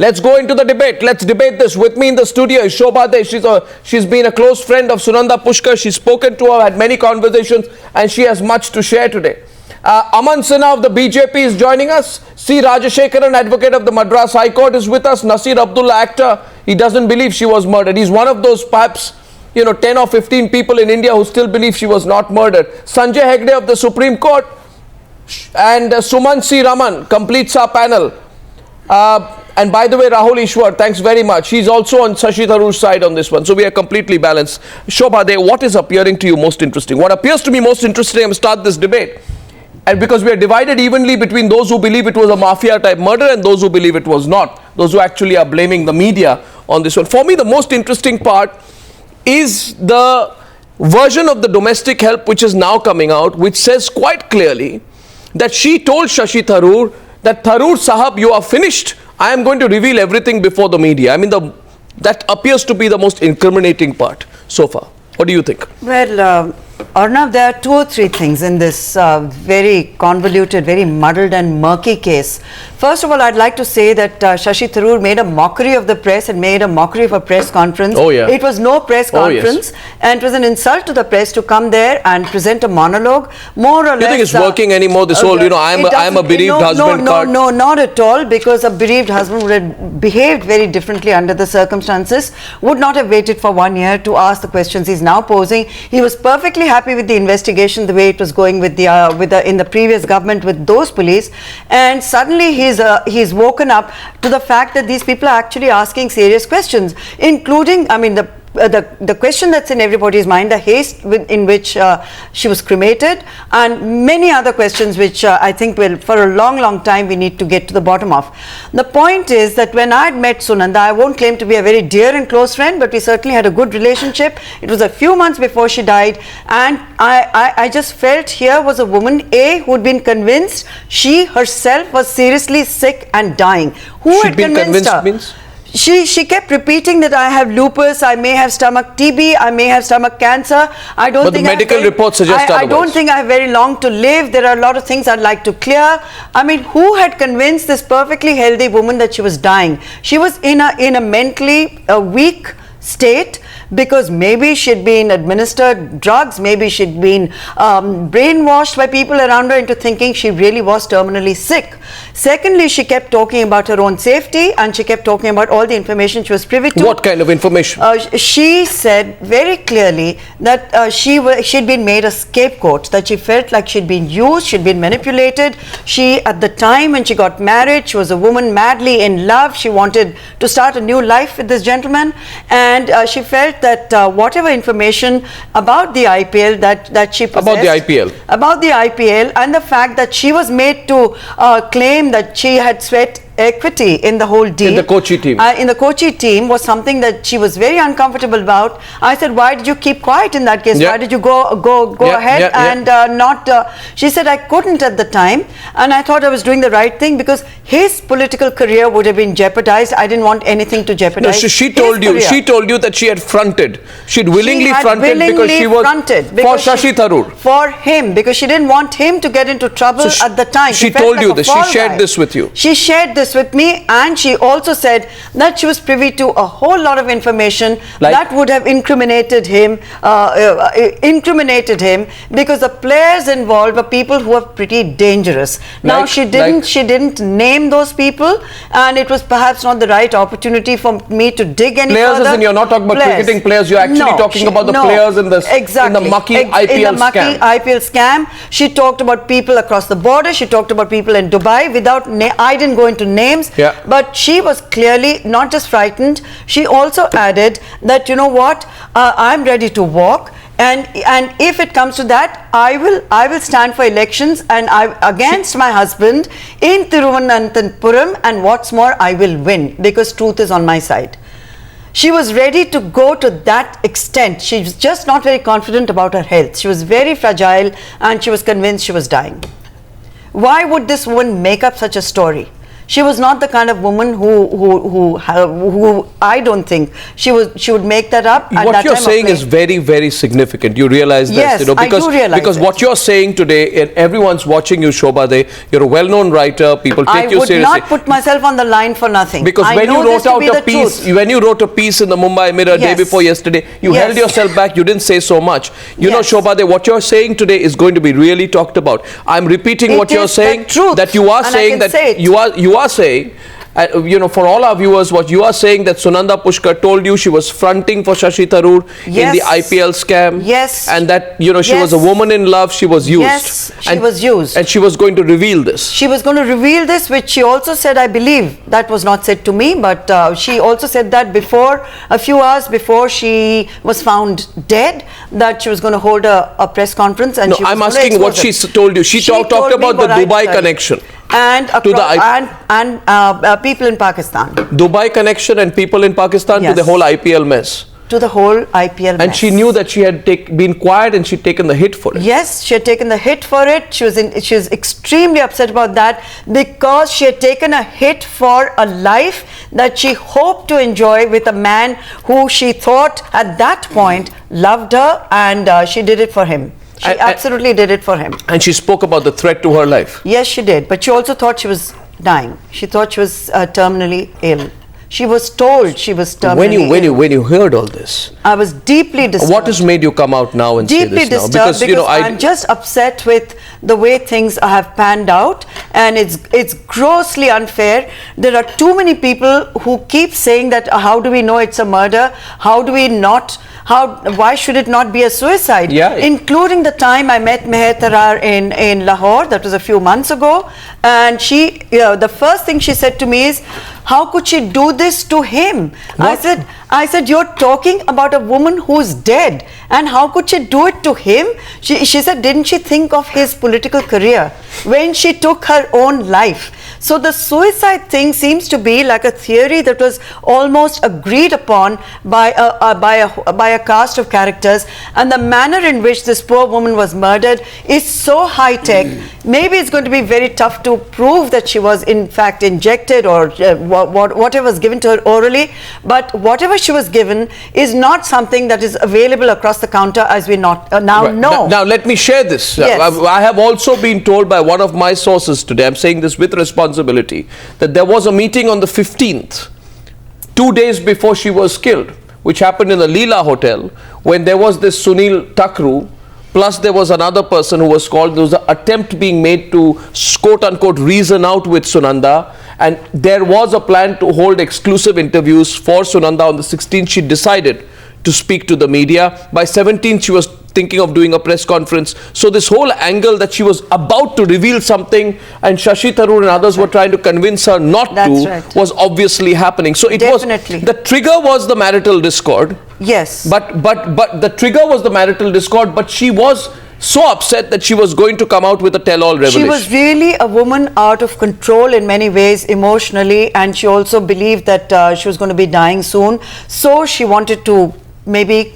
Let's go into the debate. Let's debate this. With me in the studio is Shobha De. She's been a close friend of Sunanda Pushkar. She's spoken to her, had many conversations, and she has much to share today. Aman Sinha of the BJP is joining us. C. Rajashekaran, advocate of the Madras High Court, is with us. Nasir Abdullah, actor, he doesn't believe she was murdered. He's one of those perhaps 10 or 15 people in India who still believe she was not murdered. Sanjay Hegde of the Supreme Court and Suman C. Raman completes our panel. And by the way, Rahul Ishwar, thanks very much. He's also on Shashi Tharoor's side on this one. So we are completely balanced. Shobha De, what is appearing to you most interesting? What appears to me most interesting, I'm going to start this debate. And because we are divided evenly between those who believe it was a mafia type murder and those who believe it was not. Those who actually are blaming the media on this one. For me, the most interesting part is the version of the domestic help which is now coming out, which says quite clearly that she told Shashi Tharoor that Tharoor Sahab, you are finished. I am going to reveal everything before the media. I mean, that appears to be the most incriminating part so far. What do you think? Well, Arnav, there are two or three things in this very convoluted, very muddled and murky case. First of all, I'd like to say that Shashi Tharoor made a mockery of the press and made a mockery of a press conference. Oh, yeah. It was no press conference, and it was an insult to the press to come there and present a monologue, more or less. Do you think it's working anymore, this whole, I'm a bereaved husband card? No, not at all, because a bereaved husband would have behaved very differently under the circumstances, would not have waited for 1 year to ask the questions he's now posing. He was perfectly happy with the investigation, the way it was going with in the previous government with those police, and suddenly he's woken up to the fact that these people are actually asking serious questions, including, I mean, the question that's in everybody's mind, the haste in which she was cremated, and many other questions which I think will, for a long time, we need to get to the bottom of. The point is that when I had met Sunanda, I won't claim to be a very dear and close friend, but we certainly had a good relationship. It was a few months before she died, and I just felt here was a woman, who had been convinced she herself was seriously sick and dying. Who had convinced her? Means? She kept repeating that I have lupus, I may have stomach TB, I may have stomach cancer. I don't but think the medical reports suggest otherwise. I don't think I have very long to live. There are a lot of things I'd like to clear. I mean, who had convinced this perfectly healthy woman that she was dying? She was in a mentally weak state, because maybe she'd been administered drugs, maybe she'd been brainwashed by people around her into thinking she really was terminally sick. Secondly, she kept talking about her own safety, and she kept talking about all the information she was privy to. What kind of information? She said very clearly that she'd been made a scapegoat, that she felt like she'd been used, she'd been manipulated. She, at the time when she got married, she was a woman madly in love. She wanted to start a new life with this gentleman, and she felt that whatever information about the IPL that she possessed, about the IPL and the fact that she was made to claim that she had sweat equity in the whole deal. In the Kochi team. In the Kochi team was something that she was very uncomfortable about. I said, why did you keep quiet in that case? Why did you go ahead and not... she said, I couldn't at the time, and I thought I was doing the right thing because his political career would have been jeopardized. I didn't want anything to jeopardize. No, she told you that she had fronted. She'd willingly fronted because she was for Shashi Tharoor. For him, because she didn't want him to get into trouble at the time. She told you this. She shared this with you. She shared this with me, and she also said that she was privy to a whole lot of information that would have incriminated him because the players involved were people who are pretty dangerous. Now she didn't name those people, and it was perhaps not the right opportunity for me to dig any further. Players, as in you're not talking about cricketing players, you're actually talking about the players in this in the mucky IPL scam. She talked about people across the border. She talked about people in Dubai I didn't go into names, but she was clearly not just frightened. She also added that, you know what, I'm ready to walk, and if it comes to that, I will stand for elections and against my husband in Thiruvananthapuram, and what's more, I will win because truth is on my side. She was ready to go to that extent. She was just not very confident about her health. She was very fragile, and she was convinced she was dying. Why would this woman make up such a story? She was not the kind of woman who I don't think she would make that up. At what that you're time saying is very, very significant. You realize yes, this, you know, because, I do realize because it. what you're saying today, and everyone's watching you, Shobhade, you're a well-known writer, people take you seriously. I would not put myself on the line for nothing. Because when you wrote out a piece, when you wrote a piece in the Mumbai Mirror day before yesterday, you held yourself back, you didn't say so much. You know, Shobhade, what you're saying today is going to be really talked about. I'm repeating what you're saying, that you are saying that you are saying, you know, for all our viewers, what you are saying, that Sunanda Pushkar told you she was fronting for Shashi Tharoor in the IPL scam. Yes. And that, you know, she was a woman in love, she was used. Yes, she was used. And she was going to reveal this. She was going to reveal this, which she also said, I believe, that was not said to me, but she also said that before, a few hours before she was found dead, that she was going to hold a press conference. And no, I'm asking what she told you. She talked about the Dubai connection. And people in Pakistan. Dubai connection and people in Pakistan to the whole IPL mess. To the whole IPL mess. And she knew that she had been quiet and she'd taken the hit for it. Yes, she had taken the hit for it. She was extremely upset about that because she had taken a hit for a life that she hoped to enjoy with a man who she thought at that point loved her, and she did it for him. She absolutely did it for him. And she spoke about the threat to her life. Yes, she did. But she also thought she was dying. She thought she was terminally ill. She was told she was terminally ill. When you heard all this, I was deeply disturbed. What has made you come out now and say this now? Because you know, I'm just upset with the way things have panned out, and it's grossly unfair. There are too many people who keep saying that how do we know it's a murder? How do we not? Why should it not be a suicide? Yeah. Including the time I met Meher Tarar in Lahore, that was a few months ago, and she, the first thing she said to me is, how could she do this to him? What? I said, you're talking about a woman who's dead, and how could she do it to him? She said, didn't she think of his political career when she took her own life? So the suicide thing seems to be like a theory that was almost agreed upon by a cast of characters, and the manner in which this poor woman was murdered is so high tech. Maybe it's going to be very tough to prove that she was in fact injected or whatever was given to her orally, but whatever she was given is not something that is available across the counter, as we know. Now let me share this. Yes. I have also been told by one of my sources today, I'm saying this with responsibility, that there was a meeting on the 15th, 2 days before she was killed, which happened in the Leela Hotel, when there was this Sunil Takru, plus there was another person who was called. There was an attempt being made to quote unquote reason out with Sunanda, and there was a plan to hold exclusive interviews for Sunanda. On the 16th she decided to speak to the media. By 17th she was thinking of doing a press conference. So this whole angle that she was about to reveal something and Shashi Tharoor and others were trying to convince her not was obviously happening. So it was, the trigger was the marital discord. Yes. But the trigger was the marital discord, but she was so upset that she was going to come out with a tell-all revelation. She was really a woman out of control in many ways emotionally, and she also believed that she was going to be dying soon. So she wanted to maybe,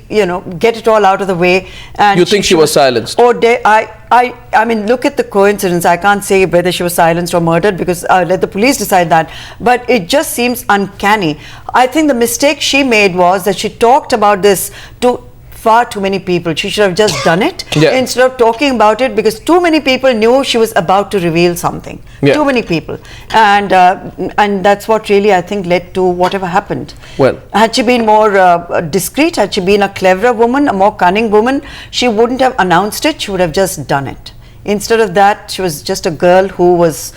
get it all out of the way. And you think she was silenced? I mean, look at the coincidence. I can't say whether she was silenced or murdered, because let the police decide that. But it just seems uncanny. I think the mistake she made was that she talked about this to far too many people. She should have just done it instead of talking about it, because too many people knew she was about to reveal something. Too many people, and that's what really I think led to whatever happened. Well, had she been more discreet, had she been a cleverer woman, a more cunning woman, she wouldn't have announced it. She would have just done it. Instead of that, she was just a girl who was,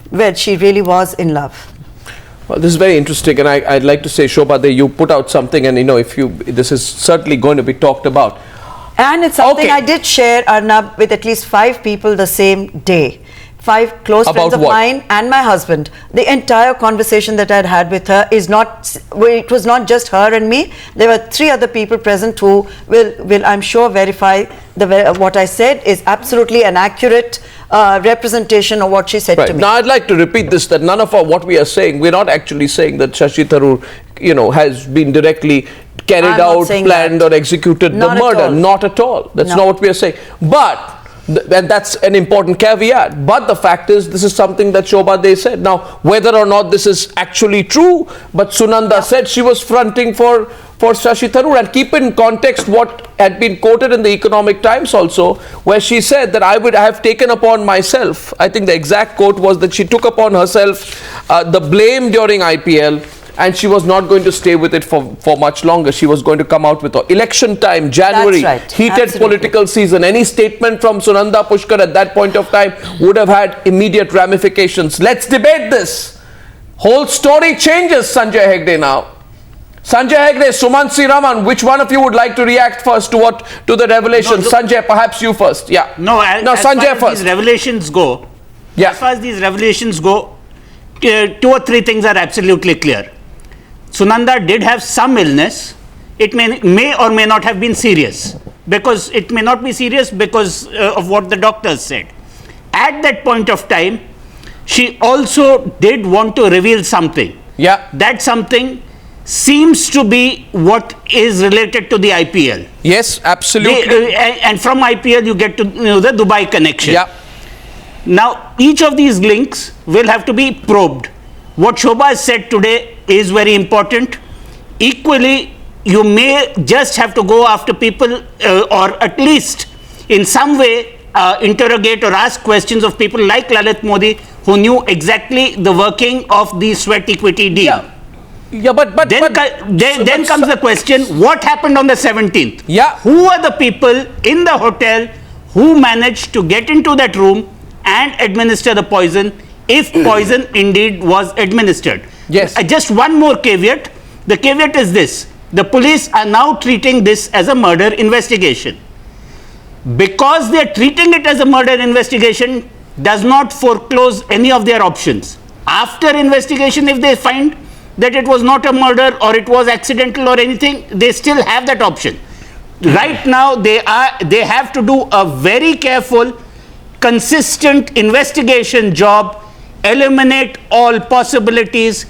well, she really was in love. Well, this is very interesting, and I'd like to say, Shobha, that you put out something, and this is certainly going to be talked about. And it's something I did share, Arnab, with at least 5 people the same day. 5 close friends of mine and my husband. The entire conversation that I had with her it was not just her and me. There were 3 other people present who will I'm sure verify what I said is absolutely an accurate representation of what she said to me. Now I'd like to repeat this, that none of what we are saying, we're not actually saying that Shashi Tharoor, has been directly carried out, planned or executed the murder. Not at all. That's not what we are saying. But And that's an important caveat. But the fact is, this is something that Shobha De said. Now, whether or not this is actually true, but Sunanda said she was fronting for Shashi Tharoor. And keep in context what had been quoted in the Economic Times also, where she said that I have taken upon myself, I think the exact quote was that she took upon herself the blame during IPL, and she was not going to stay with it for much longer. She was going to come out with election time, January, right. heated Absolutely. political season. Any statement from Sunanda Pushkar at that point of time would have had immediate ramifications. Let's debate this. Whole story changes, Sanjay Hegde now. Sanjay Hegde, Sumant Raman, which one of you would like to react first to the revelation? No, Sanjay, perhaps you first. Yeah. No, as Sanjay far first. as these revelations go, Yeah. as far as these revelations go, 2 or 3 things are absolutely clear. Sunanda did have some illness. It may or may not have been serious, because it may not be serious because of what the doctors said. At that point of time, she also did want to reveal something. Yeah. That something seems to be what is related to the IPL. Yes, absolutely. And from IPL you get to the Dubai connection. Yeah. Now, each of these links will have to be probed. What Shobha has said today is very important. Equally, you may just have to go after people or at least in some way interrogate or ask questions of people like Lalit Modi, who knew exactly the working of the sweat equity deal. Yeah. Yeah, but Then comes the question, what happened on the 17th? Yeah. Who are the people in the hotel who managed to get into that room and administer the poison, if poison indeed was administered? Yes. Just one more caveat. The caveat is this: the police are now treating this as a murder investigation. Because they are treating it as a murder investigation does not foreclose any of their options. After investigation, if they find that it was not a murder or it was accidental or anything, they still have that option. Right now, they have to do a very careful, consistent investigation job, eliminate all possibilities,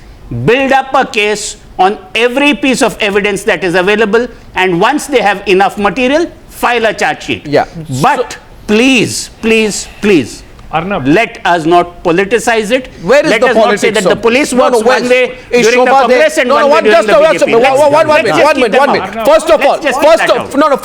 build up a case on every piece of evidence that is available, and once they have enough material, file a charge sheet. Yeah. But please, Arnab, let us not politicize it. Where is Let the us politics not say that the of- police No, works no, one way is during the Shobha Congress there? and No, one no, way one, during just the one BJP. minute, Let's one minute. keep them out. First of all, Let's just get that out.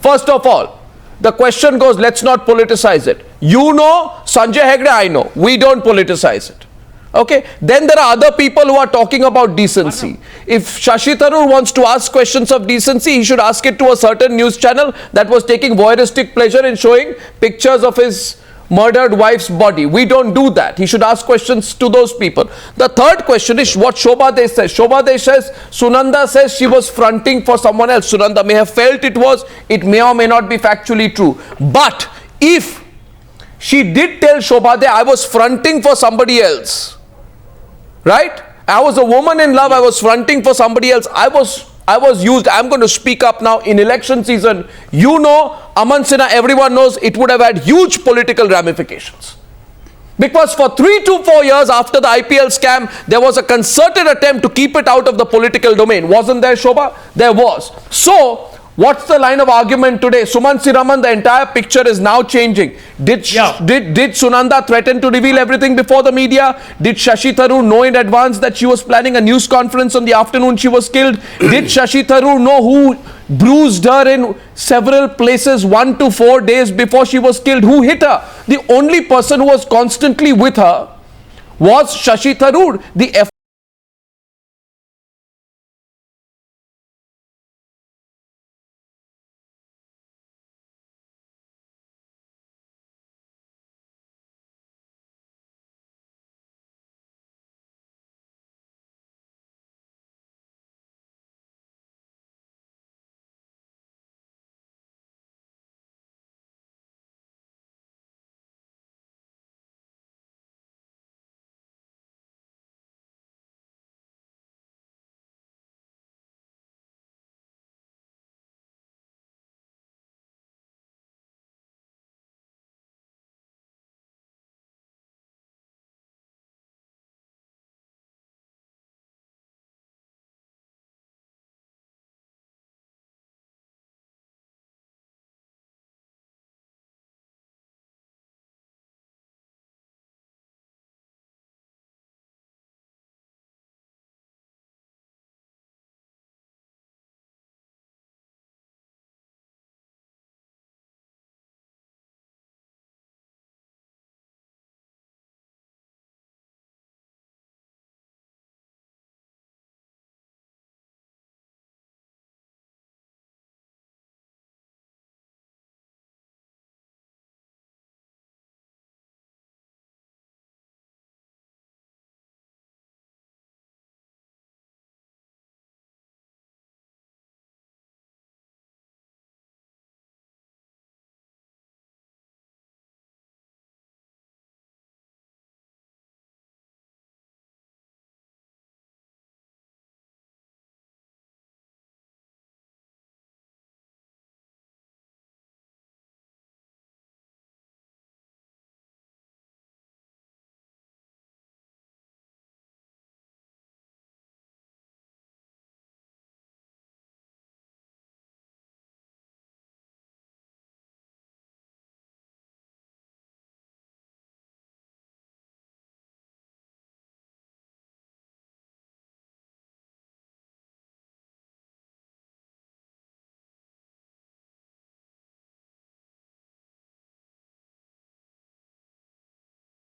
first of all, the question goes, let's not politicize it. You know, Sanjay Hegde, I know. We don't politicize it. Okay? Then there are other people who are talking about decency. If Shashi Tharoor wants to ask questions of decency, he should ask it to a certain news channel that was taking voyeuristic pleasure in showing pictures of his murdered wife's body. We don't do that. He should ask questions to those people. The third question is what Shobha De says. Shobha De says, Sunanda says she was fronting for someone else. Sunanda may have felt it was. It may or may not be factually true. But if she did tell Shobha De, I was fronting for somebody else, right? I was a woman in love. I was fronting for somebody else. I was used. I'm going to speak up now in election season. You know, Aman Sinha, everyone knows it would have had huge political ramifications. Because for 3 to 4 years after the IPL scam, there was a concerted attempt to keep it out of the political domain. Wasn't there, Shobha? There was. So, what's the line of argument today? Sumant Raman, the entire picture is now changing. Did Sunanda threaten to reveal everything before the media? Did Shashi Tharoor know in advance that she was planning a news conference on the afternoon she was killed? Did Shashi Tharoor know who bruised her in several places 1 to 4 days before she was killed? Who hit her? The only person who was constantly with her was Shashi Tharoor. The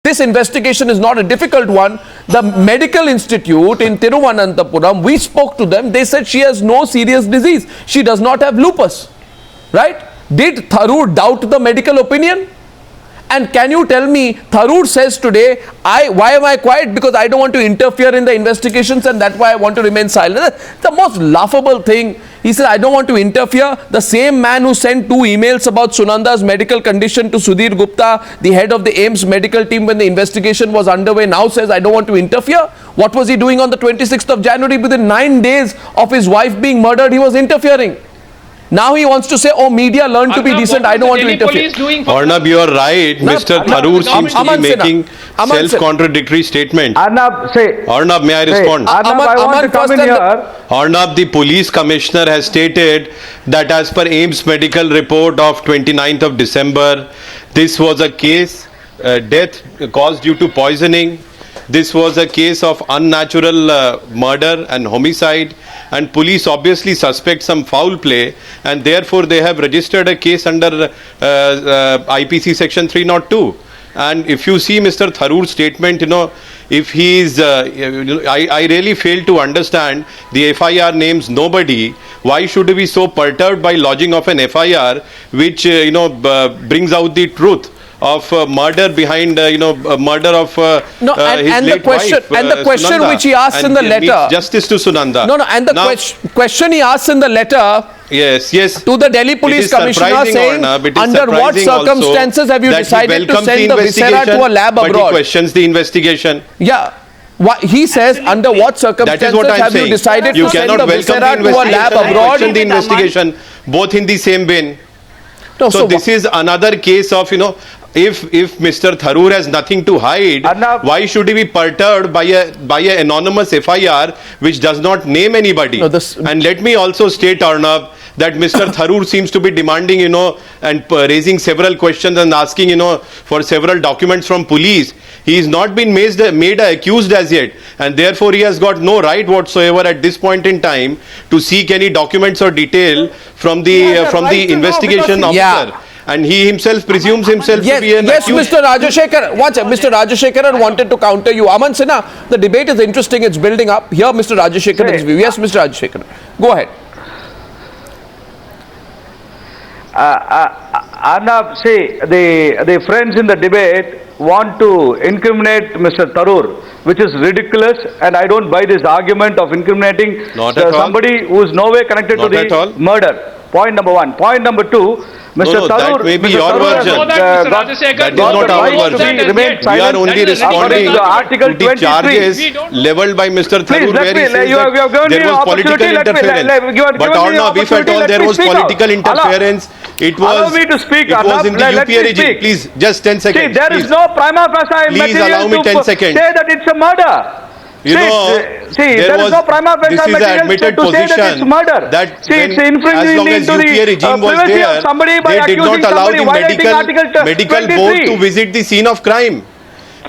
This investigation is not a difficult one. The medical institute in Thiruvananthapuram, we spoke to them. They said she has no serious disease. She does not have lupus. Right? Did Tharoor doubt the medical opinion? And can you tell me, Tharoor says today, why am I quiet? Because I don't want to interfere in the investigations and that's why I want to remain silent. The most laughable thing, he said, I don't want to interfere. The same man who sent 2 emails about Sunanda's medical condition to Sudhir Gupta, the head of the AIIMS medical team when the investigation was underway, now says, I don't want to interfere. What was he doing on the 26th of January? Within 9 days of his wife being murdered, he was interfering. Now he wants to say, oh, media learn to be decent, I don't want to interfere. Arnab, you are right. Mr. Tharoor seems to be making self-contradictory statements. Arnab, say. Arnab, may I respond? Arnab, I want to come in here. Arnab, the police commissioner has stated that as per AIIMS medical report of 29th of December, this was a case, death caused due to poisoning. This was a case of unnatural murder and homicide, and police obviously suspect some foul play, and therefore they have registered a case under IPC section 302. And if you see Mr. Tharoor's statement, if he is, I really fail to understand. The FIR names nobody. Why should we be so perturbed by lodging of an FIR which brings out the truth of murder behind murder of his late wife, and the question Sunanda, which he asked in the letter, justice to Sunanda. And the question he asked in the letter, yes, to the Delhi Police Commissioner, saying under what circumstances have you decided to send the viscera to a lab abroad? But he questions the investigation. Yeah. He says, under what circumstances have you decided to send the viscera to a lab abroad? The investigation, both in the same vein. No, so this is another case of, if Mr. Tharoor has nothing to hide, why should he be perturbed by a anonymous FIR which does not name anybody? No, and let me also state, Arnab, that Mr. Tharoor seems to be demanding, and raising several questions and asking, for several documents from police. He has not been made accused as yet, and therefore he has got no right whatsoever at this point in time to seek any documents or detail from the investigation officer. Yeah. And he himself presumes himself to be an accused. Mr. Rajashekar, Mr. Rajashekaran wanted to counter you. Aman Sinha, the debate is interesting, it's building up. Here, Mr. Rajashekaran's view. Yes, Mr. Rajashekaran. Go ahead. Arnab, see, the friends in the debate want to incriminate Mr. Tharoor, which is ridiculous, and I don't buy this argument of incriminating somebody who is no way connected to the murder. Point number 1. Point number 2, Mr. Tharoor, that may be your version. That is not our version. We are only responding to the charges leveled by Mr. Tharoor, where he says that there was political interference. But Arnab, if at all there was political interference, it was in the UPA regime. Please, just 10 seconds. See, there is no prima facie material to say that it's a murder. There is no prima facie material to say that it's murder. It's infringing into the privacy of somebody by accusing somebody violating Article 23. Medical board to visit the scene of crime.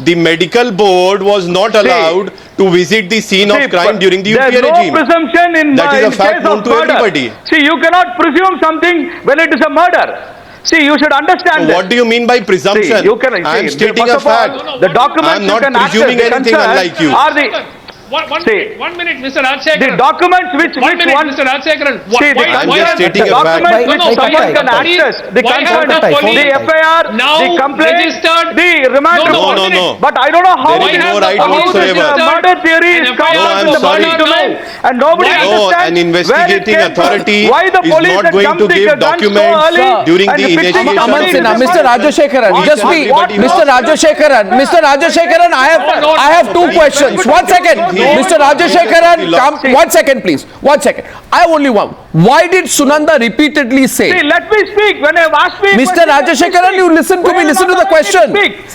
The medical board was not allowed to visit the scene of crime during the UPA regime. There is no presumption in that is a fact known to everybody. See, you cannot presume something when it is a murder. See, you should understand What do you mean by presumption? I am stating a fact. The documents I am not presuming anything unlike you. Are the One minute, Mr. Rajashekaran. The documents which one minute, Mr. Rajashekaran. I'm just stating a fact. Documents which someone can access. The concern, the FIR, the complaint, the remand report. No. But I don't know how there is no right whatsoever. Murder theory is covered in the public domain, and nobody understands an investigating authority why the is police not going to give documents during the initiation. Mr. Rajashekaran, just be Mr. Rajashekaran, I have 2 questions. 1 second. Mr. Rajashekaran, 1 second please. 1 second. I have only one. Why did Sunanda repeatedly say? See, let me speak. When I have asked me Mr. Rajashekaran, you listen to me. Listen to the question.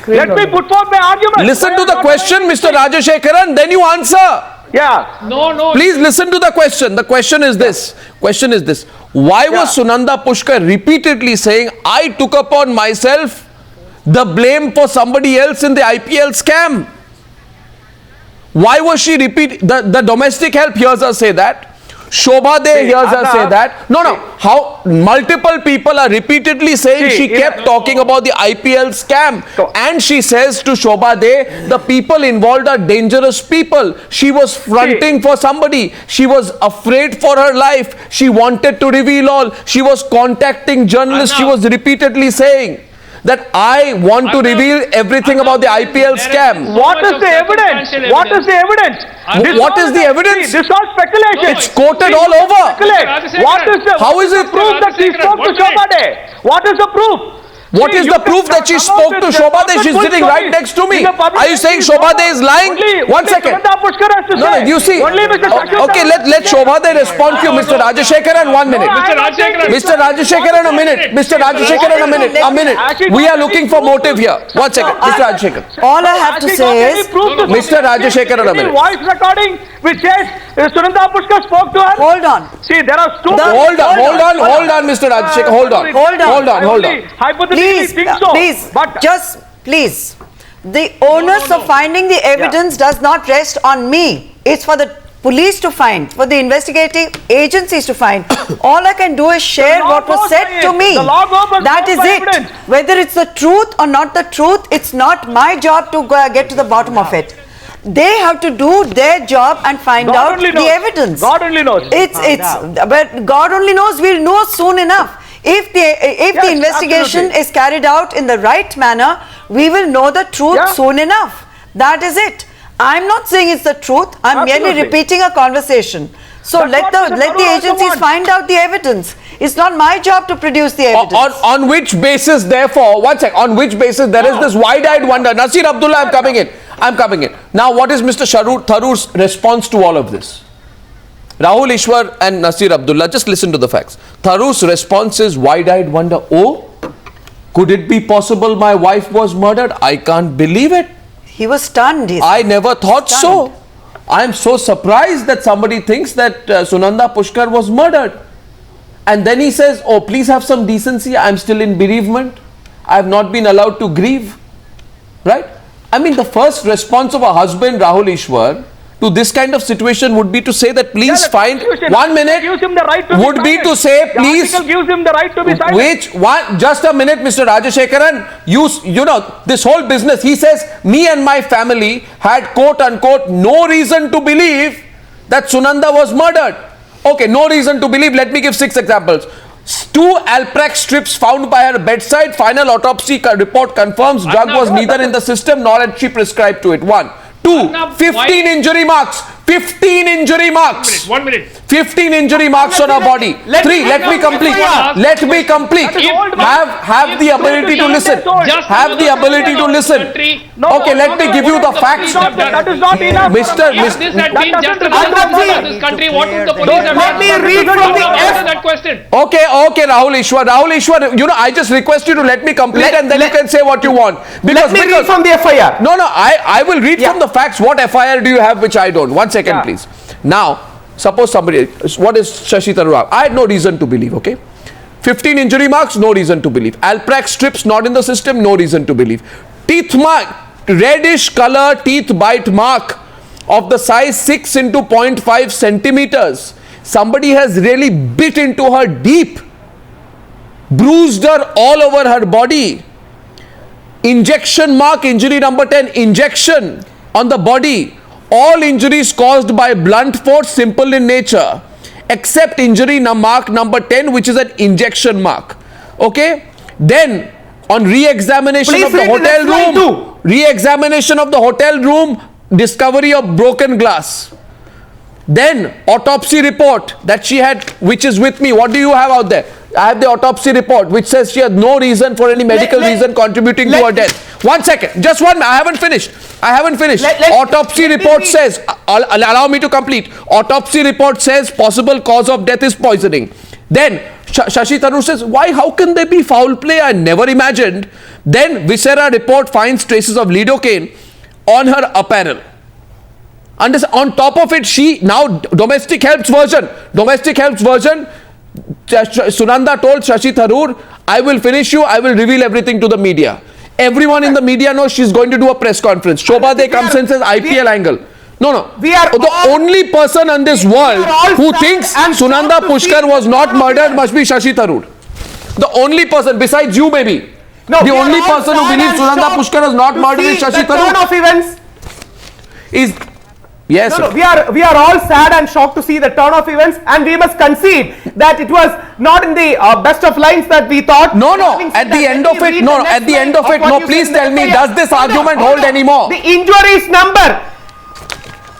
Let me put forth my argument. Listen to the question, Mr. Rajashekaran, then you answer. Yeah. No. Please listen to the question. The question is this. Why was Sunanda Pushkar repeatedly saying, I took upon myself the blame for somebody else in the IPL scam? Why was she the domestic help hears her say that? Shobha De See, hears her Arnab, say that. No, no. How multiple people are repeatedly saying See, she even- kept talking about the IPL scam. So- And she says to Shobha De, the people involved are dangerous people. She was fronting for somebody. She was afraid for her life. She wanted to reveal all. She was contacting journalists. She Arnab. was repeatedly saying that I want to Arnab, reveal everything about the IPL there has scam. been What much is of the evidence? circumstantial What is the evidence? Arnab. What is the evidence? See, this all speculation. No, It's quoted all over. Speculate. Rajasekharan. What is the How is it proof that she Rajasekharan, spoke to 1 minute. Shobha De? What is the proof? What See, is you the can proof that she come spoke out to with Shobha De? the She's full sitting right story. next to me. In the public Are you saying is Shobha no De is lying? only- One only second. Sunanda Pushkar has to No, no, say. you see. Only Mr. Shashi Okay, Tharoor. let Shobha De respond to you, Mr. Rajashekaran, 1 minute. No, Mr. I'm not saying Rajashekaran. this. Mr. Rajashekaran, a minute. Mr. Rajashekaran, a minute. A minute. We are looking for motive here. 1 second, Mr. Rajashekaran. All I have to Has he say got any is, proof to Mr. Rajashekaran, a any minute. voice recording which says Sunanda Pushkar spoke to her? hold on. See, there are two. Hold on, Mr. Rajashekaran. Hold on. Hold on. Hold on, hold I on. only hypothetically Please, think so. please, But just please. The onus of finding the evidence does not rest on me. It's for the police to find, for the investigative agencies to find. All I can do is share law what was goes said by to it. me. The law goes by That is it. evidence. Whether it's the truth or not the truth, it's not my job to get to the bottom of it. They have to do their job and find God out only the knows. evidence. God only knows. But God only knows. We'll know soon enough. If the Yes, investigation absolutely. is carried out in the right manner, we will know the truth Yeah. soon enough. That is it. I'm not saying it's the truth. I'm merely Absolutely. repeating a conversation. So That's let what the Mr. let the Tharoor also agencies wants. find out the evidence. It's not my job to produce the evidence. On which basis, therefore, 1 sec, on which basis there is this wide-eyed wonder? Nasir Abdullah, I'm coming in. I'm coming in. Now, what is Mr. Tharoor's response to all of this? Rahul Ishwar and Nasir Abdullah, just listen to the facts. Tharoor's response is wide-eyed wonder. Oh, could it be possible my wife was murdered? I can't believe it. He was stunned. I never thought so. I am so surprised that somebody thinks that Sunanda Pushkar was murdered. And then he says, oh, please have some decency. I'm still in bereavement. I have not been allowed to grieve. Right? I mean, the first response of a husband, Rahul Ishwar, to this kind of situation would be to say that please Yeah, the find Constitution 1 minute gives him the right to would be silent. to say The please article gives him the right to be silent. which one, just a minute, Mr. Rajashekaran, you know this whole business, he says me and my family had quote unquote no reason to believe that Sunanda was murdered. Okay, no reason to believe. Let me give 6 examples. 2 Alprax strips found by her bedside. Final autopsy report confirms drug was neither in the system nor had she prescribed to it. 1. 2. Arnab, 15 why- injury marks. 15 injury marks. 1 minute. 15 injury marks on her body. 3. Let me complete. Let me complete. That is old, man. Have the ability to listen. Just Have the ability to listen. Okay, let me give you the facts. That is not enough. Mr. If this had been just a doesn't- murder in this country, what would the police have Let done? me read from the Answer that question. Okay, Rahul Ishwar, you know, I just request you to let me complete and then you can say what you want. Let me read from the FIR. No, I will read from the facts. What FIR do you have which I don't? 1 second, Yeah. please. Now, suppose somebody, what is Shashi Tharoor? I had no reason to believe, okay? 15 injury marks, no reason to believe. Alprax strips not in the system, no reason to believe. Teeth mark, reddish color teeth bite mark of the size 6 into 0.5 centimeters. Somebody has really bit into her deep, bruised her all over her body. Injection mark, injury number 10, injection on the body. All injuries caused by blunt force, simple in nature, except injury mark number 10, which is an injection mark. Okay? Then, on re-examination Please of the read the hotel next line room, too. re-examination of the hotel room, discovery of broken glass. Then, autopsy report that she had, which is with me. What do you have out there? I have the autopsy report which says she had no reason for any medical reason contributing to her death. 1 second, just one. I haven't finished. Autopsy report says, allow me to complete. Autopsy report says possible cause of death is poisoning. Then Shashi Tharoor says, why? How can there be foul play? I never imagined. Then viscera report finds traces of lidocaine on her apparel. On top of it, she now domestic helps version. Sunanda told Shashi Tharoor, I will finish you, I will reveal everything to the media. Everyone in the media knows she's going to do a press conference. Shobha De comes and says IPL angle. No. We are The all- only person on this world are all who sad thinks and Sunanda shocked to see Pushkar was the not turn of murdered events. must be Shashi Tharoor. The only person besides you, maybe. No, the we are only all person who sad believes and Sunanda shocked Pushkar was not to murdered is see Shashi the turn Tharoor. of events. Is yes. No, sir. we are all sad and shocked to see the turn of events, and we must concede that it was not in the best of lines that we thought. No. Having said At the that, end let of me it, read no. the next At the end line of it, what no. you Please said in tell the me, FIR. does this Hold on, argument hold hold on. anymore? The injuries number.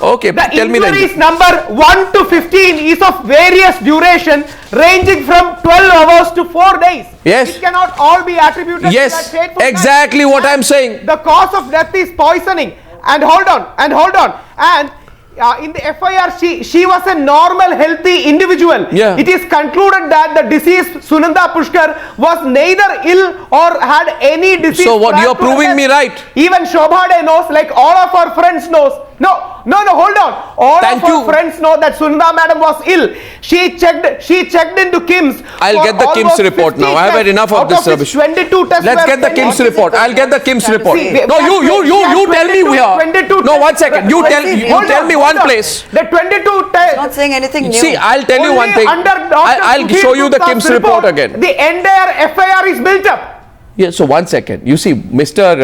Okay, The tell me the injuries number 1 to 15 is of various duration, ranging from 12 hours to 4 days. Yes. It cannot all be attributed to Yes, that fateful exactly night. what I'm And saying. The cause of death is poisoning. And hold on. And in the FIR, she was a normal, healthy individual. Yeah. It is concluded that the deceased Sunanda Pushkar was neither ill or had any disease. So what, prior you're to proving her me death. right. Even Shobhade knows, like all of our friends knows. No, hold on. All Thank of you. our friends know that Sunanda madam was ill. She checked into KIMS. I'll for get the KIMS almost report 50 now. I have had tests, enough of out this which rubbish. 22 tests Let's were get the pending. KIMS report. I'll get the KIMS report. See, No, you tell me here. 22 No, one second. You tell me one Hold on. place. The 22 tests. Not saying anything new. See, I'll tell you one Only thing. under Dr. I'll Sudhir show you the Gupta's KIMS report again. The entire FIR is built up. Yeah, so one second. You see, Mr.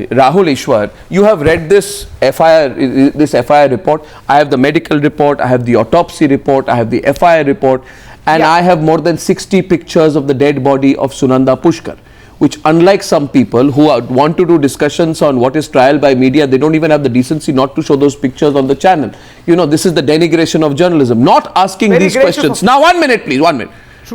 Rahul Ishwar, you have read this FIR report. I have the medical report, I have the autopsy report, I have the FIR report, and Yeah. I have more than 60 pictures of the dead body of Sunanda Pushkar, which unlike some people who want to do discussions on what is trial by media, they don't even have the decency not to show those pictures on the channel. You know, this is the denigration of journalism, not asking Very these gracious questions. of- Now, 1 minute, please, 1 minute.